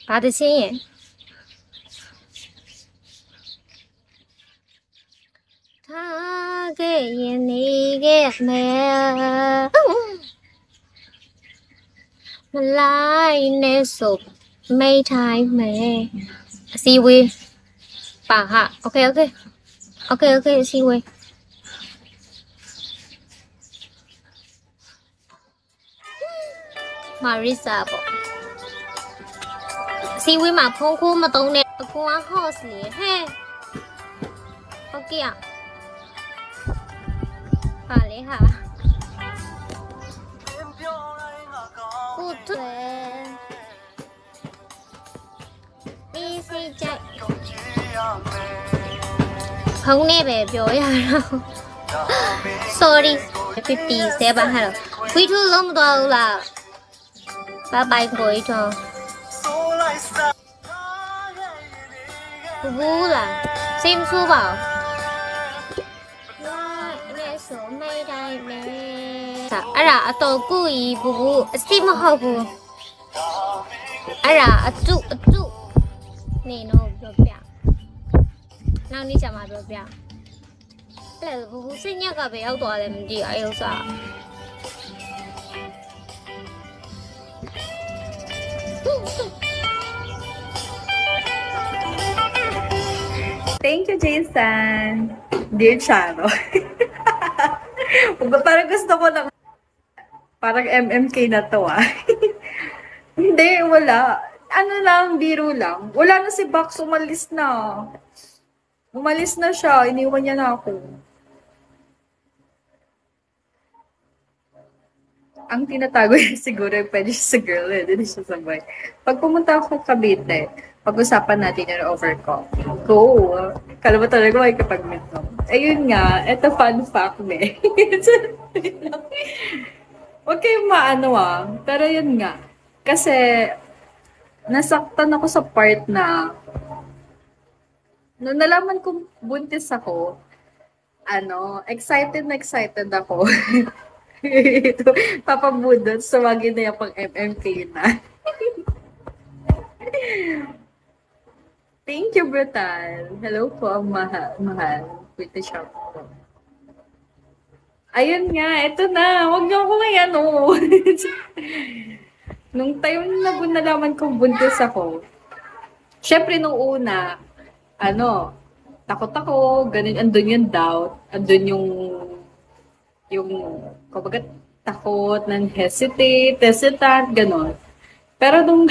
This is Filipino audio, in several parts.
ဘာသချင်းရဲ့ထားခဲ့ရင်နေခဲ့မယ်မလိုက်နဲ့ဆိုမိထိုင်မယ်အစည်းအဝေးပါဟာโอเคโอเคโอเคโอเคအစည်းအဝေးမာရီစာပေါ့အစည်းအဝေးမှာဖုန်းခိုးမတုံးနဲ့အကွာ host လေဟဲ့ဟုတ်ကဲ့อ่ะပါလေဟာကိုတွေ့အေးစိတ်ကြိုက်ဖုန်းနဲ့ပဲပြောရတော့ sorry 57ဟာတော့ခွေးထိုးလုံးမတော်ဘူးလား拜拜ခွေးထိုးဘူးလားစိတ်မဆိုးပါဘူးနဲ့ဆိုမိတိုင်းမဲအဲ့ဒါအတော်ကူကြီးဘူးအစစ်မဟုတ်ဘူးအဲ့ဒါအတုနေတော့ပြောပြနောက်နေ့ကျမှပြောပြအဲ့ဘူးစိတ်ညက်ကပဲရောက်သွားတယ်မသိအဲ့ဥစ္စာ Thank you, Jason. Dear Chano. Parang gusto ko lang. Parang MMK na to ah. Hindi, wala. Ano lang, biro lang. Wala na si Bax, umalis na. Umalis na siya, iniwan niya na ako. Ang tinatago niya siguro, pwede siya sa girl, hindi siya sa boy. Pag pumunta ako sa Cavite, pag-usapan natin yung overcall. Go! Kala mo talaga makikipag-meet mo. Ayun nga, eto fun fact eh. Huwag kayong maano ah. Pero yun nga. Kasi, nasaktan ako sa part na nung nalaman kong buntis ako, excited na excited ako. Ito, papabudot, sumagi na yung pang MMK na. Thank you, Brutal. Hello po, mahal. Pretty shop po. Ayun nga, ito na. Huwag niyo ako ngayon, oh. Nung time na nalaman kong buntis ako, syempre nung una, takot ako, ganun, andun yung doubt, andun yung, kumbaga, takot, hesitant, ganun. Pero nung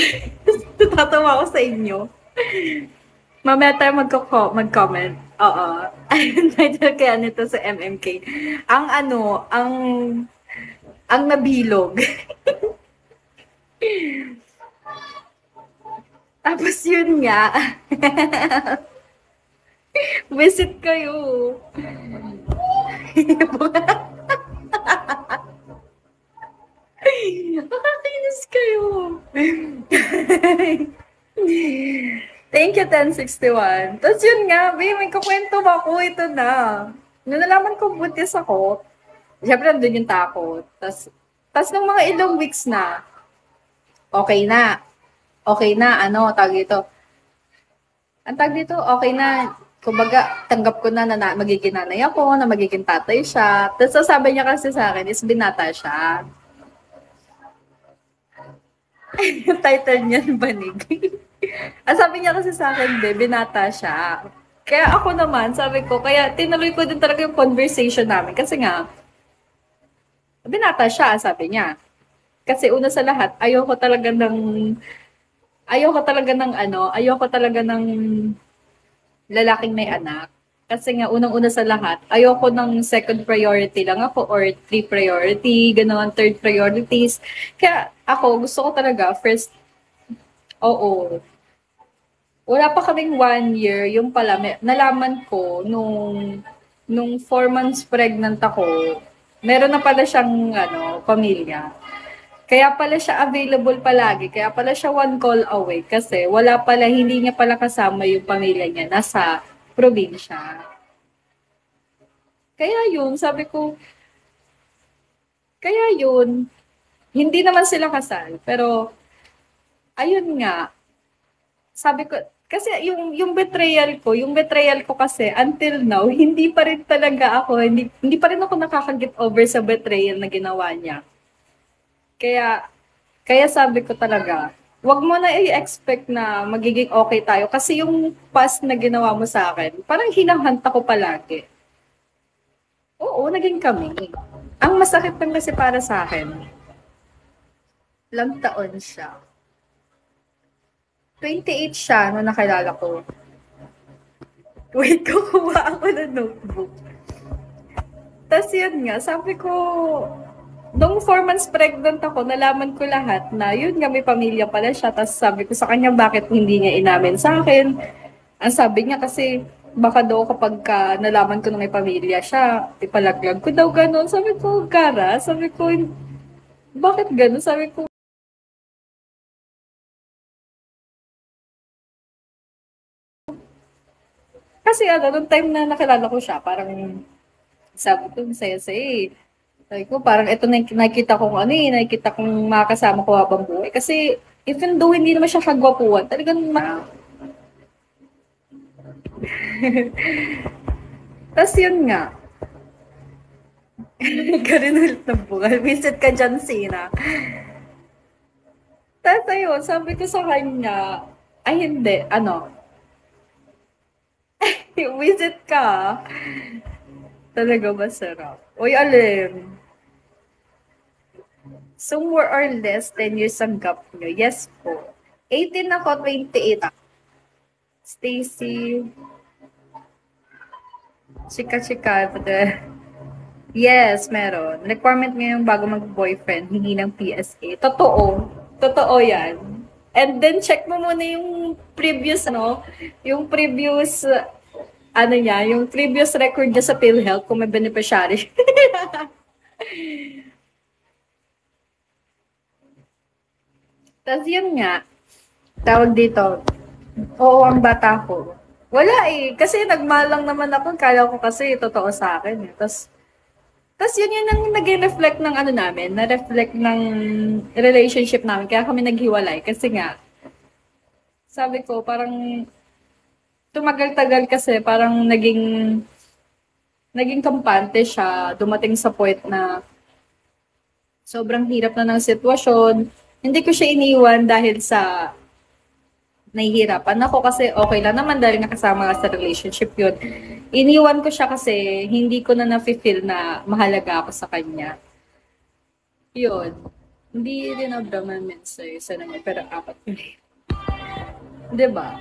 tatawa ako sa inyo, mamaya tayo mag-comment. Oo. Ayun, kaya nito sa MMK. Ang nabilog. Tapos yun nga. Visit kayo. Nakakainis kayo. Thank you, 1061. Tapos yun nga, may kukwento ako, ito na. Nung nalaman ko buntis ako, syempre nandun yung takot. Tapos nung mga ilang weeks na, okay na, tawag dito. Ang tawag dito, okay na, kumbaga, tanggap ko na magiging nanay ako, na magiging tatay siya. Tapos sabi niya kasi sa akin is binata siya. Yung title niyan, Banig. Sabi niya kasi sa akin, binata siya. Kaya ako naman, sabi ko, kaya tinuloy ko din talaga yung conversation namin. Kasi nga, binata siya, sabi niya. Kasi una sa lahat, ayoko talaga ng lalaking may anak. Kasi nga, unang-una sa lahat, ayoko ng second priority lang ako or three priority, gano'n, third priorities. Kaya ako, gusto ko talaga, first, oo. Wala pa kaming 1 year, yung pala, nalaman ko, nung 4 months pregnant ako, meron na pala siyang, pamilya. Kaya pala siya available palagi, kaya pala siya 1 call away, kasi hindi niya pala kasama yung pamilya niya, nasa probinsya. Kaya yun, sabi ko, hindi naman sila kasal, pero, ayun nga, sabi ko, kasi yung betrayal ko kasi until now, hindi pa rin talaga ako, hindi pa rin ako nakaka-get over sa betrayal na ginawa niya. Kaya, kaya sabi ko talaga, wag mo na i-expect na magiging okay tayo kasi yung past na ginawa mo sa akin, parang hinahanta ko palagi. Oo, naging kami. Ang masakit lang kasi para sa akin, ilang taon siya. 28 siya nung nakilala ko. Wait, kukuha ako ng notebook. Tapos yun nga, sabi ko, nung 4 months pregnant ako, nalaman ko lahat na yun nga may pamilya pala siya. Tapos sabi ko sa kanya, bakit hindi niya inamin sa akin? Ang sabi niya kasi, baka daw kapag nalaman ko na may pamilya siya, ipalaglag ko daw ganun. Sabi ko, Gara, sabi ko, bakit ganun? Sabi ko, kasi nung time na nakilala ko siya, parang sabi ko, masaya-saya eh. Sabi ko, parang ito na yung nakikita kong nakikita kong makakasama ko habang buhay. Kasi, even though hindi naman siya kagwapuan, talagang Tapos yun nga, ganun ulit ng buhay. Visit ka dyan, Sina. Tapos ayun, sabi ko sa kanya, ay hindi, visit ka. Talaga masarap. Uy, alin. So, more or less, 10 years ang gap nyo. Yes po. 18 ako, 28 ako. Stacy. Chika-chika. Yes, meron. Requirement ngayon bago mag-boyfriend, hingi ng PSA. Totoo. Totoo yan. And then, check mo muna yung previous, yung previous, yung previous record niya sa PhilHealth kung may beneficiary. Tapos yun nga, tawag dito, oo, ang bata ko. Wala eh, kasi nagmalang naman ako, kala ko kasi totoo sa akin. Tapos yun ang nag-reflect ng namin, na-reflect ng relationship namin, kaya kami naghiwalay. Kasi nga, sabi ko, parang tumagal-tagal kasi, parang naging kampante siya, dumating sa point na sobrang hirap na ng sitwasyon. Hindi ko siya iniwan dahil sa nahihirapan ako kasi okay lang naman dahil nakasama ka sa relationship yun. Iniwan ko siya kasi hindi ko na na-feel na mahalaga ako sa kanya. Yun. Hindi rin naman sa isa naman, pero 4 yun. Diba?